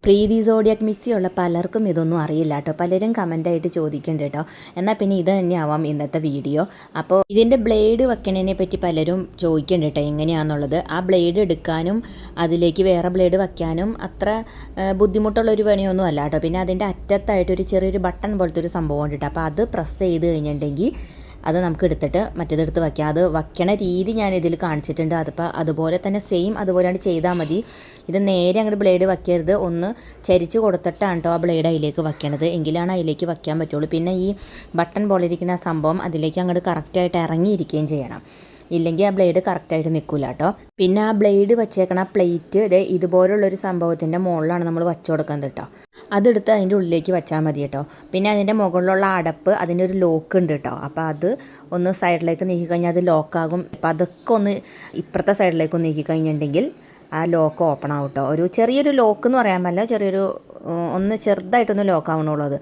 പ്രീതി zodiac മിക്സിയുള്ള പലർക്കും ഇതൊന്നും അറിയില്ല കേട്ടോ. പലരും കമൻ്റായിട്ട് ചോദിക്കുന്നുണ്ട് കേട്ടോ. എന്നാൽ പിന്നെ ഇത് തന്നെയാവാം ഇന്നത്തെ വീഡിയോ. അപ്പോൾ ഇതിൻ്റെ ബ്ലേഡ് വെക്കണതിനെ പറ്റി പലരും ചോദിക്കുന്നുണ്ട് കേട്ടോ, എങ്ങനെയാണെന്നുള്ളത്. ആ ബ്ലേഡ് എടുക്കാനും അതിലേക്ക് വേറെ ബ്ലേഡ് വയ്ക്കാനും അത്ര ബുദ്ധിമുട്ടുള്ളൊരു പണിയൊന്നും അല്ല കേട്ടോ. പിന്നെ അതിൻ്റെ അറ്റത്തായിട്ടൊരു ചെറിയൊരു ബട്ടൺ പോലത്തെ ഒരു സംഭവം ഉണ്ട് കേട്ടോ. അപ്പോൾ അത് പ്രസ് ചെയ്ത് കഴിഞ്ഞിട്ടുണ്ടെങ്കിൽ അത് നമുക്ക് എടുത്തിട്ട് മറ്റേതെടുത്ത് വയ്ക്കാം. അത് വയ്ക്കണ രീതി ഞാൻ ഇതിൽ കാണിച്ചിട്ടുണ്ട്. അതിപ്പോൾ അതുപോലെ തന്നെ സെയിം അതുപോലെയാണ് ചെയ്താൽ മതി. ഇത് നേരെ അങ്ങോട്ട് ബ്ലേഡ് വയ്ക്കരുത്, ഒന്ന് ചരിച്ച് കൊടുത്തിട്ടാണ് കേട്ടോ ആ ബ്ലേഡ് അതിലേക്ക് വയ്ക്കണത്. എങ്കിലാണ് അതിലേക്ക് വയ്ക്കാൻ പറ്റുള്ളൂ. പിന്നെ ഈ ബട്ടൺ പോലെ ഇരിക്കുന്ന സംഭവം അതിലേക്ക് അങ്ങോട്ട് കറക്റ്റായിട്ട് ഇറങ്ങിയിരിക്കുകയും ചെയ്യണം. ഇല്ലെങ്കിൽ ആ ബ്ലേഡ് കറക്റ്റായിട്ട് നിൽക്കില്ല കേട്ടോ. പിന്നെ ആ ബ്ലേഡ് വച്ചേക്കണ പ്ലേറ്റ് ഇതുപോലുള്ളൊരു സംഭവത്തിൻ്റെ മുകളിലാണ് നമ്മൾ വച്ചു കൊടുക്കുന്നത് കേട്ടോ. അതെടുത്ത് അതിൻ്റെ ഉള്ളിലേക്ക് വെച്ചാൽ മതി കേട്ടോ. പിന്നെ അതിൻ്റെ മുകളിലുള്ള അടപ്പ്, അതിനൊരു ലോക്ക് ഉണ്ട് കേട്ടോ. അപ്പോൾ അത് ഒന്ന് സൈഡിലേക്ക് നീക്കി കഴിഞ്ഞാൽ അത് ലോക്കാകും. അപ്പോൾ അതൊക്കെ ഒന്ന് ഇപ്പുറത്തെ സൈഡിലേക്ക് ഒന്ന് നീക്കി കഴിഞ്ഞിട്ടുണ്ടെങ്കിൽ ആ ലോക്ക് ഓപ്പൺ ആവും കേട്ടോ. ഒരു ചെറിയൊരു ലോക്ക് എന്ന് പറയാൻ പറ്റില്ല, ചെറിയൊരു ഒന്ന് ചെറുതായിട്ടൊന്ന് ലോക്ക് ആവണുള്ളൂ അത്.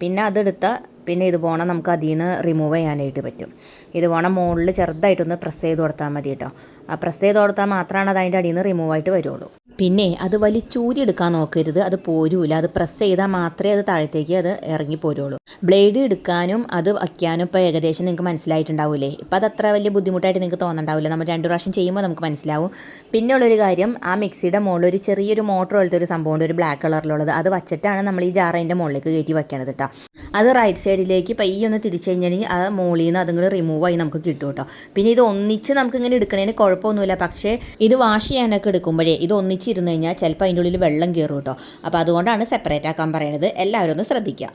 പിന്നെ അതെടുത്ത പിന്നെ ഇത് പോകണം നമുക്ക് അതിൽ നിന്ന് റിമൂവ് ചെയ്യാനായിട്ട് പറ്റും. ഇത് പോകണം മുകളിൽ ചെറുതായിട്ടൊന്ന് പ്രസ് ചെയ്ത് കൊടുത്താൽ മതി കേട്ടോ. ആ പ്രസ് ചെയ്ത് കൊടുത്താൽ മാത്രമാണ് അത് അതിൻ്റെ അടിയിൽ നിന്ന് റിമൂവ് ആയിട്ട് വരുള്ളൂ. പിന്നെ അത് വലിച്ചൂരി എടുക്കാൻ നോക്കരുത്, അത് പോരൂല. അത് പ്രസ് ചെയ്താൽ മാത്രമേ അത് താഴത്തേക്ക് അത് ഇറങ്ങി പോരുള്ളൂ. ബ്ലേഡ് എടുക്കാനും അത് വയ്ക്കാനും ഇപ്പോൾ ഏകദേശം നിങ്ങൾക്ക് മനസ്സിലായിട്ടുണ്ടാവില്ലേ. ഇപ്പോൾ അത് അത്ര വലിയ ബുദ്ധിമുട്ടായിട്ട് നിങ്ങൾക്ക് തോന്നുന്നുണ്ടാവില്ല. നമ്മൾ 2 പ്രാവശ്യം ചെയ്യുമ്പോൾ നമുക്ക് മനസ്സിലാവും. പിന്നെ ഉള്ളൊരു കാര്യം, ആ മിക്സിയുടെ മുകളിൽ ഒരു ചെറിയൊരു മോട്ടർ പോലത്തെ ഒരു സംഭവമുണ്ട്, ഒരു ബ്ലാക്ക് കളറിലുള്ളത്. അത് വച്ചിട്ടാണ് നമ്മൾ ഈ ജാർ അതിൻ്റെ മുകളിലേക്ക് കയറ്റി വയ്ക്കണത് കേട്ടോ. അത് റൈറ്റ് സൈഡിലേക്ക് പയ്യൊന്ന് തിരിച്ചു കഴിഞ്ഞാൽ ആ മുകളിൽ നിന്ന് അതുങ്ങൾ റിമൂവ് ആയി നമുക്ക് കിട്ടും കേട്ടോ. പിന്നെ ഇത് ഒന്നിച്ച് നമുക്ക് ഇങ്ങനെ എടുക്കണതിന് കുഴപ്പമൊന്നുമില്ല. പക്ഷേ ഇത് വാഷ് ചെയ്യാനൊക്കെ എടുക്കുമ്പോഴേ ഇത് ഒന്നിച്ചിരുന്ന് കഴിഞ്ഞാൽ ചിലപ്പോൾ അതിൻ്റെ ഉള്ളിൽ വെള്ളം കയറും കേട്ടോ. അപ്പോൾ അതുകൊണ്ടാണ് സെപ്പറേറ്റ് ആക്കാൻ പറയുന്നത്. എല്ലാവരും ഒന്ന് ശ്രദ്ധിക്കുക.